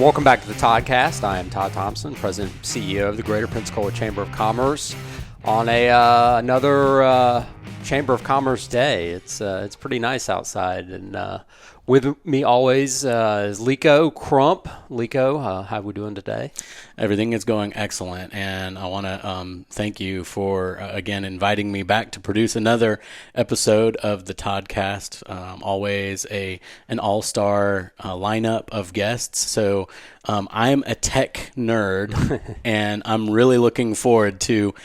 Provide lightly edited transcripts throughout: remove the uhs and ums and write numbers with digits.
Welcome back to the Toddcast. I am Todd Thompson, President and CEO of the Greater Pensacola Chamber of Commerce. On another Chamber of Commerce day. It's pretty nice outside, and with me always is Lico Crump. Lico, how are we doing today? Everything is going excellent, and I want to thank you for again inviting me back to produce another episode of the Toddcast. Always an all-star lineup of guests. So I'm a tech nerd, and I'm really looking forward to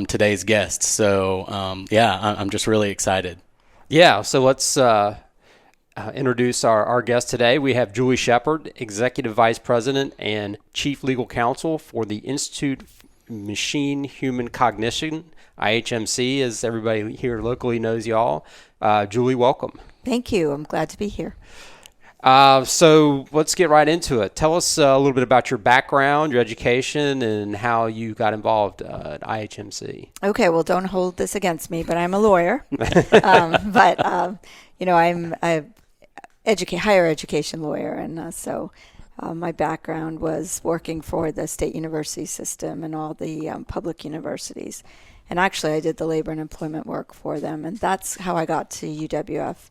today's guests. So I'm just really excited. Yeah. So let's introduce our guest today. We have Julie Sheppard, Executive Vice President and Chief Legal Counsel for the Institute Machine Human Cognition, IHMC, as everybody here locally knows y'all. Julie, welcome. Thank you. I'm glad to be here. So let's get right into it. Tell us a little bit about your background, your education, and how you got involved at IHMC. Okay, well, don't hold this against me, but I'm a lawyer. I'm a higher education lawyer, and so my background was working for the state university system and all the public universities. And actually, I did the labor and employment work for them, and that's how I got to UWF.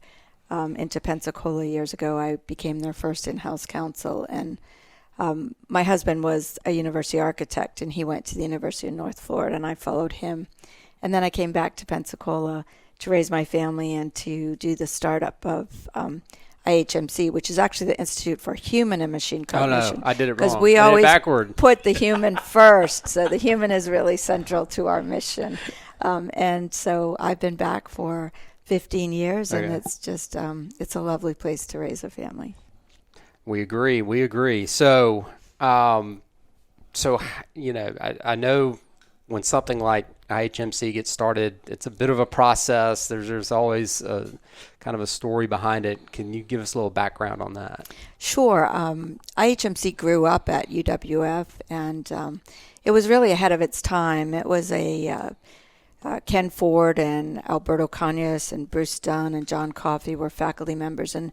Into Pensacola years ago. I became their first in-house counsel, and my husband was a university architect, and he went to the University of North Florida, and I followed him. And then I came back to Pensacola to raise my family and to do the startup of IHMC, which is actually the Institute for Human and Machine Cognition. Oh, no, I did it wrong. Because we always backward. Put the human first, so the human is really central to our mission. And so I've been back for 15 years, and it's just it's a lovely place to raise a family. We agree. So, I know when something like IHMC gets started, it's a bit of a process. There's always kind of a story behind it. Can you give us a little background on that? Sure. IHMC grew up at UWF, and it was really ahead of its time. It was Ken Ford and Alberto Cañas and Bruce Dunn and John Coffey were faculty members, and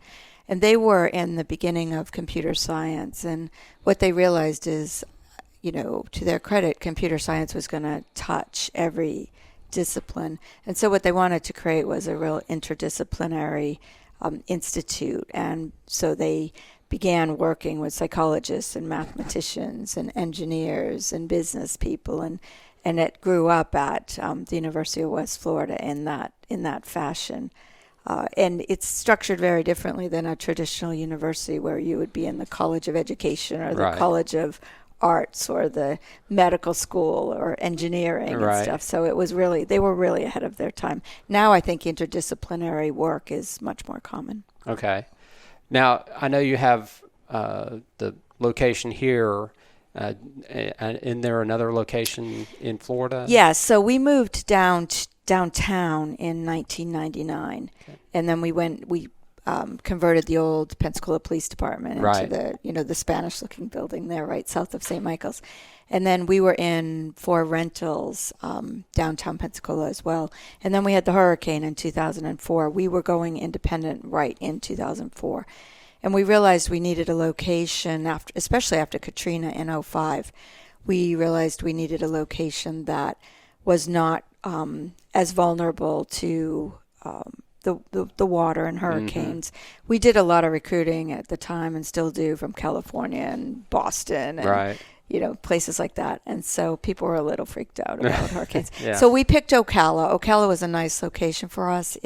they were in the beginning of computer science. And what they realized is, to their credit, computer science was going to touch every discipline. And so what they wanted to create was a real interdisciplinary institute. And so they began working with psychologists and mathematicians and engineers and business people, and it grew up at the University of West Florida in that fashion. And it's structured very differently than a traditional university where you would be in the College of Education or the College of Arts or the medical school or engineering and stuff. So they were really ahead of their time. Now I think interdisciplinary work is much more common. Okay. Now, I know you have the location here. Isn't there another location in Florida? Yes. So we moved downtown in 1999, and then we converted the old Pensacola Police Department into the Spanish-looking building there, right south of St. Michael's, and then we were in 4 rentals downtown Pensacola as well. And then we had the hurricane in 2004. We were going independent right in 2004. And we realized we needed a location, especially after Katrina in 2005. We realized we needed a location that was not as vulnerable to the water and hurricanes. Mm-hmm. We did a lot of recruiting at the time and still do from California and Boston and places like that. And so people were a little freaked out about hurricanes. Yeah. So we picked Ocala. Ocala was a nice location for us.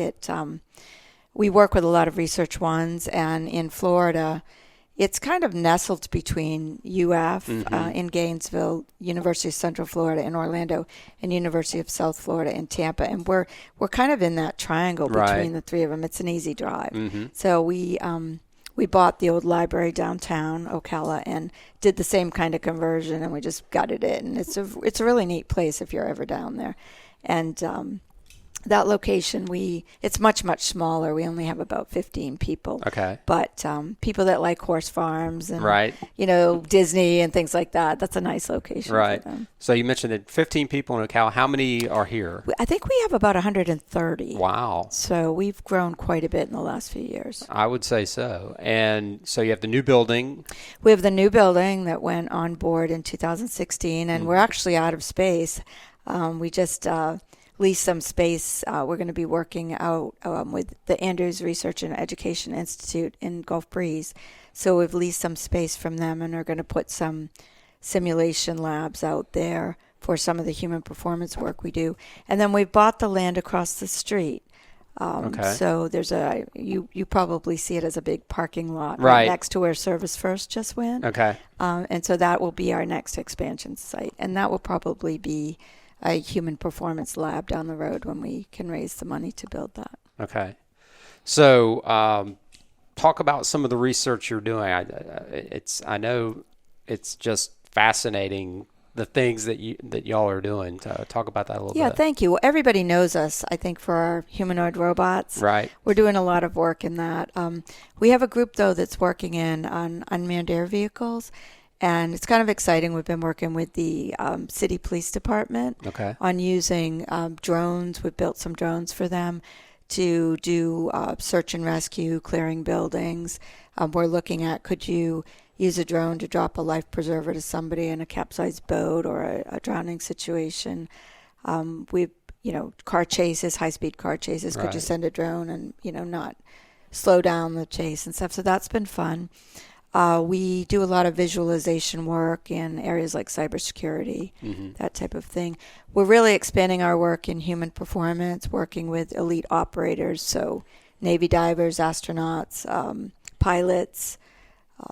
We work with a lot of research ones, and in Florida, it's kind of nestled between UF in Gainesville, University of Central Florida in Orlando, and University of South Florida in Tampa. And we're kind of in that triangle between the three of them. It's an easy drive. Mm-hmm. So we bought the old library downtown Ocala and did the same kind of conversion, and we just gutted it. And it's a really neat place if you're ever down there. And That location, it's much, much smaller. We only have about 15 people. Okay. But people that like horse farms and, right. Disney and things like that, that's a nice location right. for them. So you mentioned that 15 people in Ocala. How many are here? I think we have about 130. Wow. So we've grown quite a bit in the last few years. I would say so. And so you have the new building. We have the new building that went on board in 2016, and we're actually out of space. We just lease some space. We're going to be working out with the Andrews Research and Education Institute in Gulf Breeze. So we've leased some space from them and are going to put some simulation labs out there for some of the human performance work we do. And then we've bought the land across the street. So there's you probably see it as a big parking lot right next to where Service First just went. Okay. And so that will be our next expansion site. And that will probably be a human performance lab down the road when we can raise the money to build that. Okay. So talk about some of the research you're doing. I know it's just fascinating, the things that y'all are doing. Talk about that a little bit. Yeah, thank you. Well, everybody knows us, I think, for our humanoid robots. Right. We're doing a lot of work in that. We have a group, though, that's working on unmanned air vehicles. And it's kind of exciting. We've been working with the city police department on using drones. We've built some drones for them to do search and rescue, clearing buildings. We're looking at, could you use a drone to drop a life preserver to somebody in a capsized boat or a drowning situation? We've, car chases, high-speed car chases. Could you send a drone and, not slow down the chase and stuff? So that's been fun. We do a lot of visualization work in areas like cybersecurity, that type of thing. We're really expanding our work in human performance, working with elite operators, so Navy divers, astronauts, pilots,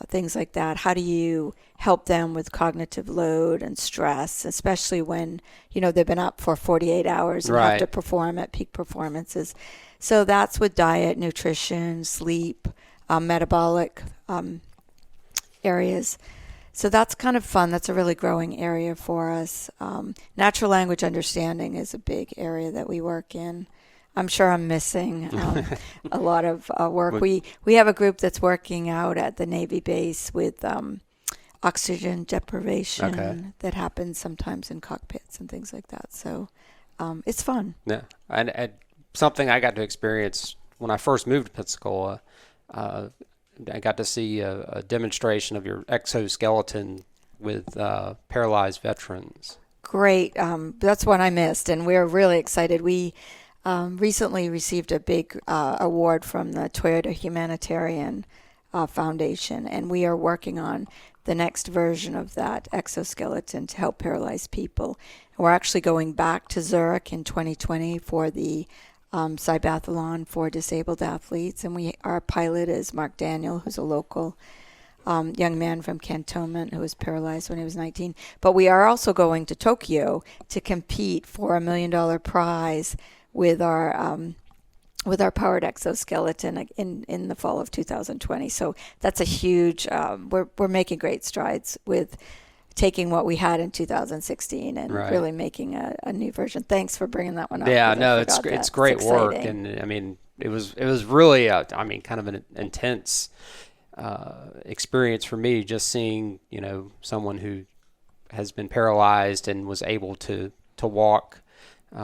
things like that. How do you help them with cognitive load and stress, especially when, they've been up for 48 hours and have to perform at peak performances. So that's with diet, nutrition, sleep, metabolic areas. So that's kind of fun. That's a really growing area for us. Natural language understanding is a big area that we work in. I'm sure I'm missing a lot of work. We have a group that's working out at the Navy base with oxygen deprivation that happens sometimes in cockpits and things like that. So it's fun. Yeah, and something I got to experience when I first moved to Pensacola. I got to see a demonstration of your exoskeleton with paralyzed veterans. Great. That's one I missed, and we're really excited. We recently received a big award from the Toyota Humanitarian Foundation, and we are working on the next version of that exoskeleton to help paralyzed people. And we're actually going back to Zurich in 2020 for the Cybathlon for disabled athletes, and our pilot is Mark Daniel, who's a local young man from Cantonment who was paralyzed when he was 19. But we are also going to Tokyo to compete for $1 million prize with our powered exoskeleton in the fall of 2020. So that's a huge. We're making great strides with taking what we had in 2016 and really making a new version. Thanks for bringing that one up. Yeah, no, it's great work, and I mean it was really kind of an intense experience for me, just seeing someone who has been paralyzed and was able to walk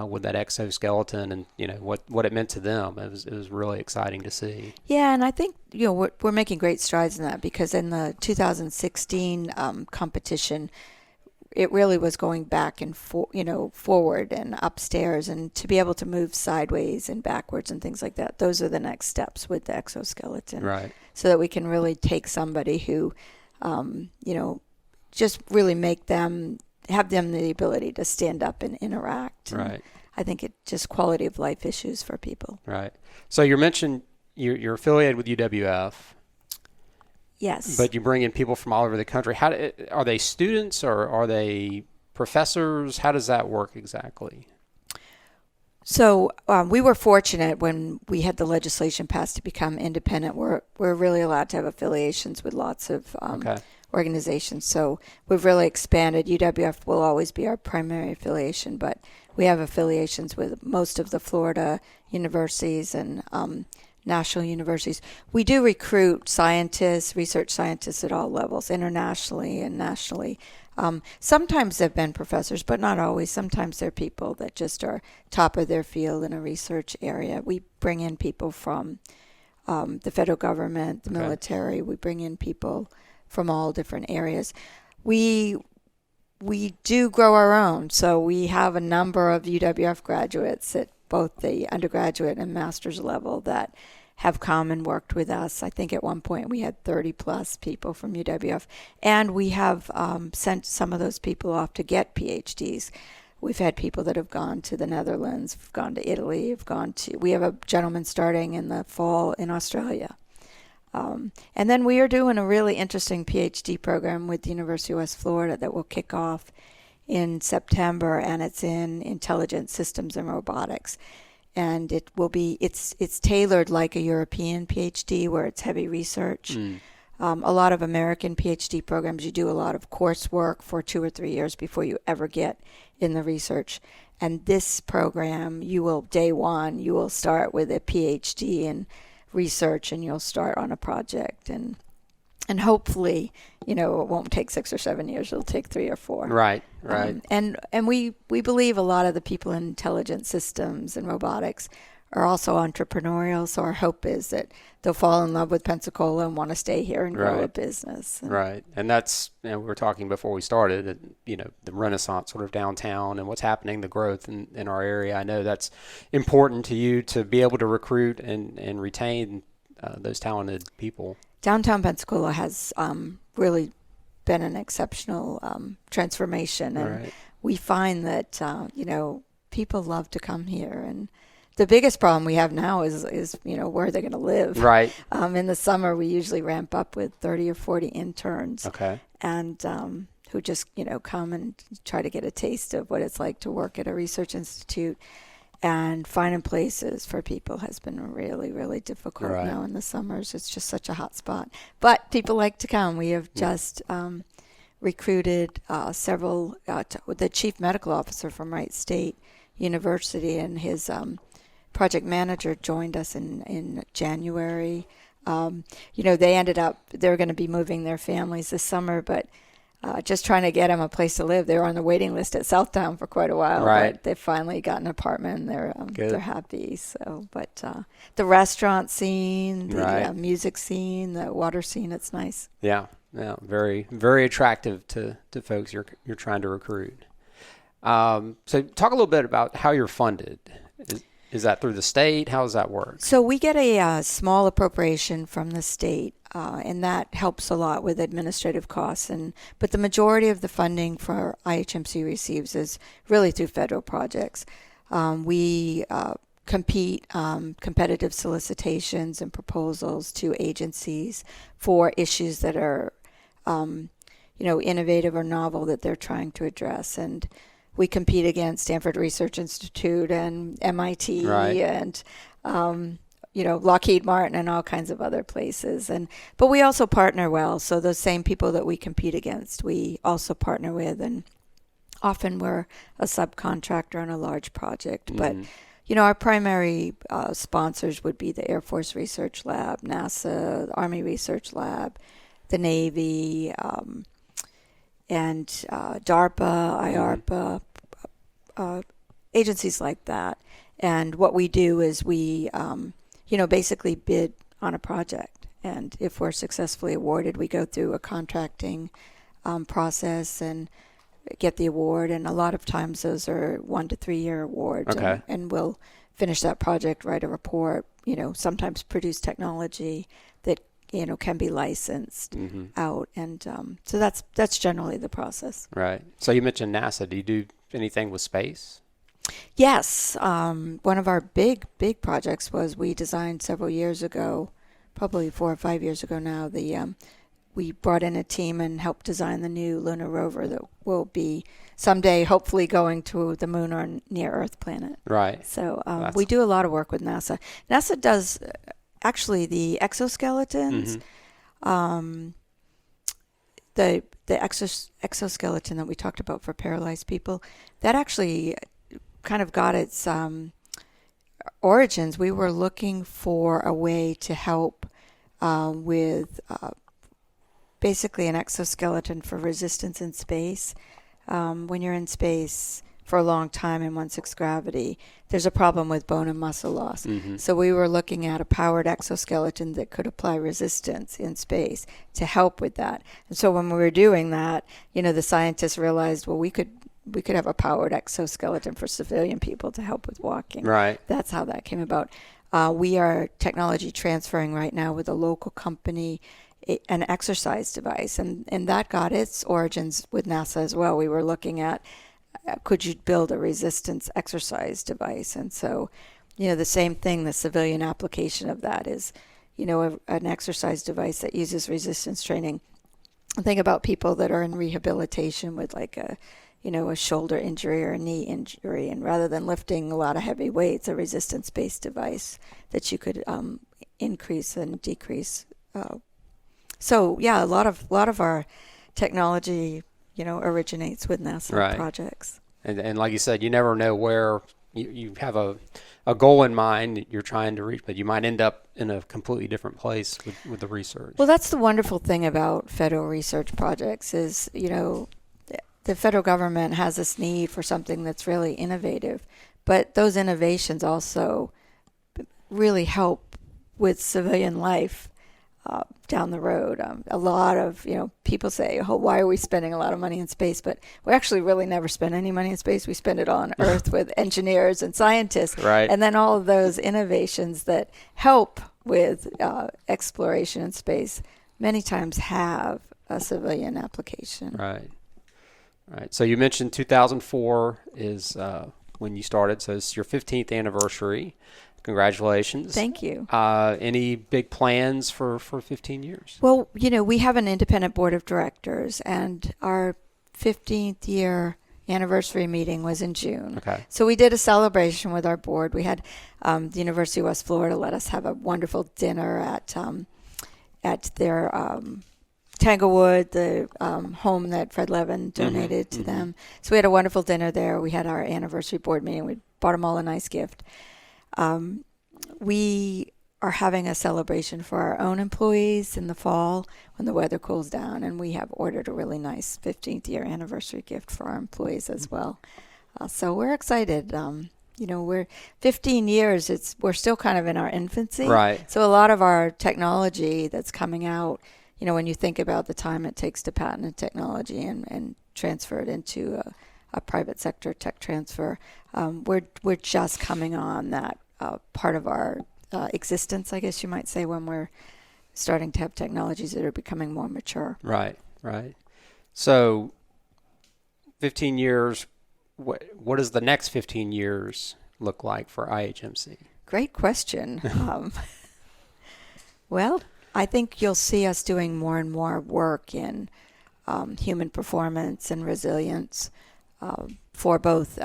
with that exoskeleton, and what it meant to them. It was really exciting to see. Yeah, and I think we're making great strides in that, because in the 2016 competition, it really was going back and forward and upstairs, and to be able to move sideways and backwards and things like that. Those are the next steps with the exoskeleton, right? So that we can really take somebody who, just really have them the ability to stand up and interact. Right. I think it just quality of life issues for people. Right. So you mentioned you're affiliated with UWF. Yes. But you bring in people from all over the country. Are they students or are they professors? How does that work exactly? So we were fortunate when we had the legislation passed to become independent. We're really allowed to have affiliations with lots of organizations. So we've really expanded. UWF will always be our primary affiliation, but we have affiliations with most of the Florida universities and national universities. We do recruit scientists, research scientists at all levels, internationally and nationally. Sometimes they've been professors, but not always. Sometimes they're people that just are top of their field in a research area. We bring in people from the federal government, the military. We bring in people from all different areas. We do grow our own. So we have a number of UWF graduates at both the undergraduate and master's level that have come and worked with us. I think at one point we had 30 plus people from UWF, and we have sent some of those people off to get PhDs. We've had people that have gone to the Netherlands, have gone to Italy, we have a gentleman starting in the fall in Australia. And then we are doing a really interesting PhD program with the University of West Florida that will kick off in September, and it's in intelligent systems and robotics. And it will be, it's tailored like a European PhD where it's heavy research. A lot of American PhD programs, you do a lot of coursework for 2 or 3 years before you ever get in the research. And this program, day one, you will start with a PhD in research, and you'll start on a project. And hopefully, it won't take 6 or 7 years. It'll take 3 or 4. Right. And we believe a lot of the people in intelligent systems and robotics are also entrepreneurial. So our hope is that they'll fall in love with Pensacola and want to stay here and grow a business. Right. And that's, we were talking before we started, the renaissance sort of downtown and what's happening, the growth in our area. I know that's important to you to be able to recruit and retain those talented people. Downtown Pensacola has really been an exceptional transformation, and we find that people love to come here. And the biggest problem we have now is where are they going to live? Right. In the summer, we usually ramp up with 30 or 40 interns. Okay. And who just come and try to get a taste of what it's like to work at a research institute. And finding places for people has been really, really difficult now in the summers. It's just such a hot spot. But people like to come. We have just recruited several, the chief medical officer from Wright State University, and his project manager joined us in January. They're going to be moving their families this summer, but just trying to get them a place to live. They were on the waiting list at Southtown for quite a while, but they've finally got an apartment. And they're happy. So, but the restaurant scene, the music scene, the water scene, it's nice. Yeah, very, very attractive to folks you're trying to recruit. So, talk a little bit about how you're funded. Is that through the state? How does that work? So we get a small appropriation from the state, and that helps a lot with administrative costs. But the majority of the funding for IHMC receives is really through federal projects. We compete competitive solicitations and proposals to agencies for issues that are, innovative or novel that they're trying to address. And we compete against Stanford Research Institute and MIT and, Lockheed Martin and all kinds of other places. But we also partner well. So those same people that we compete against, we also partner with. And often we're a subcontractor on a large project. But, our primary sponsors would be the Air Force Research Lab, NASA, the Army Research Lab, the Navy, and DARPA, IARPA, agencies like that. And what we do is we, basically bid on a project. And if we're successfully awarded, we go through a contracting process and get the award. And a lot of times those are 1 to 3 year awards. Okay. And we'll finish that project, write a report, sometimes produce technology that can be licensed out. And so that's generally the process. Right. So you mentioned NASA. Do you do anything with space? Yes. One of our big projects was we designed several years ago, probably 4 or 5 years ago now, we brought in a team and helped design the new lunar rover that will be someday hopefully going to the moon or near Earth planet. Right. So we do a lot of work with NASA. NASA does... Actually, the exoskeletons, the exoskeleton that we talked about for paralyzed people, that actually kind of got its origins. We were looking for a way to help with basically an exoskeleton for resistance in space. When you're in space for a long time in 1/6 gravity, there's a problem with bone and muscle loss. So we were looking at a powered exoskeleton that could apply resistance in space to help with that. And so when we were doing that, the scientists realized, well, we could have a powered exoskeleton for civilian people to help with walking. Right. That's how that came about. We are technology transferring right now with a local company an exercise device, and that got its origins with NASA as well. We were looking at could you build a resistance exercise device? And so, the same thing, the civilian application of that is, an exercise device that uses resistance training. Think about people that are in rehabilitation with like a shoulder injury or a knee injury, and rather than lifting a lot of heavy weights, a resistance-based device that you could increase and decrease. So yeah, a lot of our technology, originates with NASA projects. And like you said, you never know where you have a goal in mind you're trying to reach, but you might end up in a completely different place with the research. Well, that's the wonderful thing about federal research projects is, the federal government has this need for something that's really innovative, but those innovations also really help with civilian life down the road. A lot of, people say, oh, why are we spending a lot of money in space? But we actually really never spend any money in space. We spend it on Earth with engineers and scientists. Right. And then all of those innovations that help with exploration in space many times have a civilian application. Right. So you mentioned 2004 is when you started. So it's your 15th anniversary. Congratulations. Thank you. Any big plans for 15 years? Well, we have an independent board of directors, and our 15th year anniversary meeting was in June. Okay. So we did a celebration with our board. We had the University of West Florida let us have a wonderful dinner at their Tanglewood, the home that Fred Levin donated to them. So we had a wonderful dinner there. We had our anniversary board meeting. We bought them all a nice gift. We are having a celebration for our own employees in the fall when the weather cools down, and we have ordered a really nice 15th year anniversary gift for our employees as well. So we're excited. We're 15 years. We're still kind of in our infancy. Right. So a lot of our technology that's coming out, when you think about the time it takes to patent a technology and transfer it into a private sector tech transfer, we're just coming on that part of our existence, I guess you might say, when we're starting to have technologies that are becoming more mature. Right. So 15 years, what does the next 15 years look like for IHMC? Great question. Well, I think you'll see us doing more and more work in human performance and resilience for both,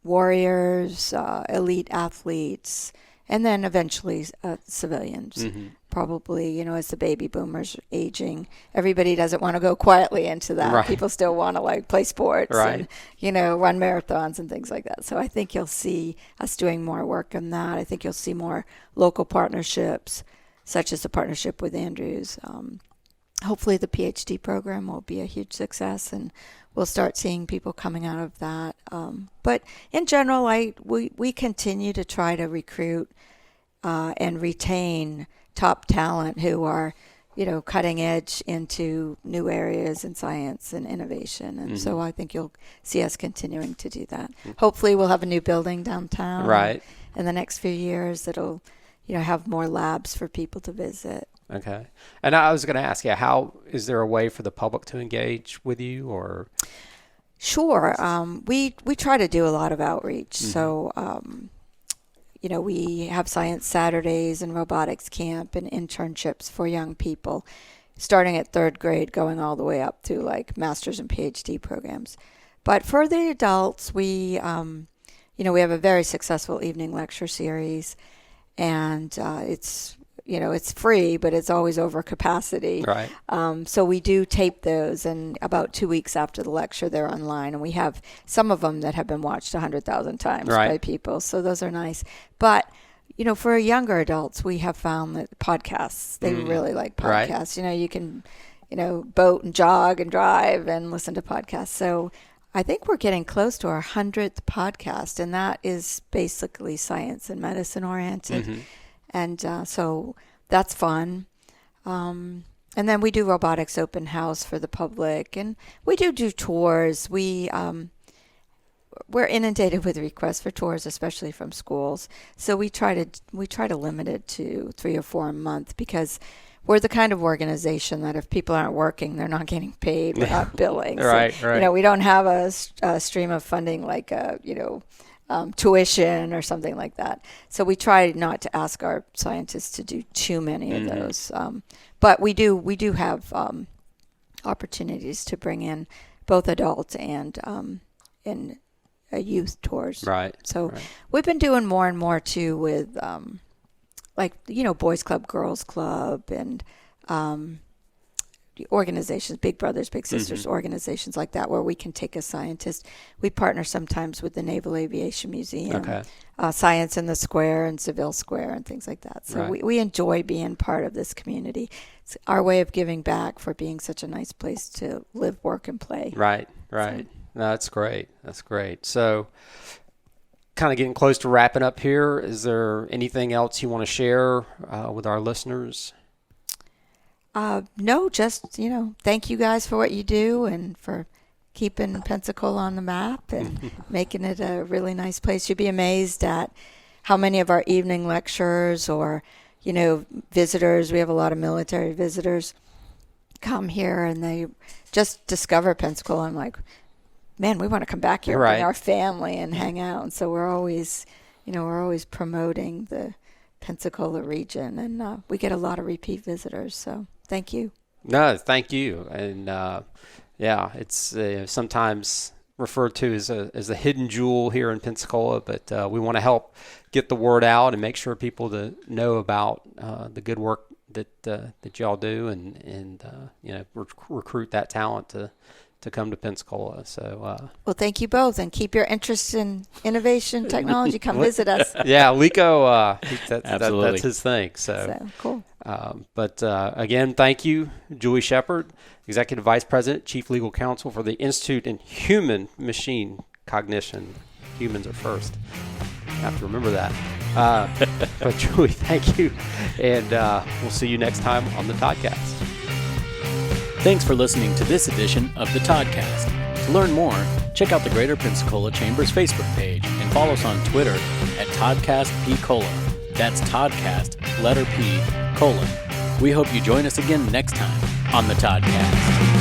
warriors, elite athletes, and then eventually civilians. Probably, as the baby boomers are aging, everybody doesn't want to go quietly into that. Right. People still want to play sports right. and, run marathons and things like that. So I think you'll see us doing more work on that. I think you'll see more local partnerships, such as the partnership with Andrews. Hopefully the PhD program will be a huge success, and we'll start seeing people coming out of that. But in general, we continue to try to recruit and retain top talent who are, cutting edge into new areas in science and innovation. And so I think you'll see us continuing to do that. Hopefully we'll have a new building downtown in the next few years that'll, have more labs for people to visit. Okay. And I was going to ask you, how is there a way for the public to engage with you, or? Sure. We try to do a lot of outreach. So, we have science Saturdays and robotics camp and internships for young people, starting at 3rd grade, going all the way up to master's and PhD programs. But for the adults, we have a very successful evening lecture series, and it's it's free, but it's always over capacity. Right. So we do tape those, and about 2 weeks after the lecture, they're online. And we have some of them that have been watched 100,000 times by people. So those are nice. But, for younger adults, we have found that podcasts, they really like podcasts. Right. You can, boat and jog and drive and listen to podcasts. So I think we're getting close to our 100th podcast, and that is basically science and medicine oriented. Mm-hmm. And so that's fun. And then we do robotics open house for the public, and we do tours. We're inundated with requests for tours, especially from schools. So we try to limit it to 3 or 4 a month, because we're the kind of organization that if people aren't working, they're not getting paid. We're not billing. Right. We don't have a stream of funding like tuition or something like that. So we try not to ask our scientists to do too many of those. But we do have opportunities to bring in both adult and youth tours. Right. So we've been doing more and more too with Boys Club, Girls Club, and organizations, Big Brothers, Big Sisters, organizations like that, where we can take a scientist. We partner sometimes with the Naval Aviation Museum, Science in the Square and Seville Square and things like that. So we enjoy being part of this community. It's our way of giving back for being such a nice place to live, work, and play. Right. No, that's great. So kind of getting close to wrapping up here. Is there anything else you want to share with our listeners? No, just, thank you guys for what you do and for keeping Pensacola on the map and making it a really nice place. You'd be amazed at how many of our evening lectures or, visitors, we have a lot of military visitors, come here and they just discover Pensacola. I'm like, man, we want to come back here, bring our family and hang out. And so we're always promoting the Pensacola region, and we get a lot of repeat visitors. So thank you. No, thank you. And it's sometimes referred to as a hidden jewel here in Pensacola, but we want to help get the word out and make sure people to know about the good work that y'all do, and recruit that talent to come to Pensacola. So well, thank you both, and keep your interest in innovation technology. Come visit us. Yeah, Lico, that's his thing. So cool. But again, thank you, Julie Sheppard, Executive Vice President, Chief Legal Counsel for the Institute in Human Machine Cognition. Humans are first. I have to remember that. But Julie, thank you, and we'll see you next time on the Toddcast. Thanks for listening to this edition of the Toddcast. To learn more, check out the Greater Pensacola Chamber's Facebook page and follow us on Twitter at ToddcastP:. That's Toddcast, letter P, : We hope you join us again next time on the Toddcast.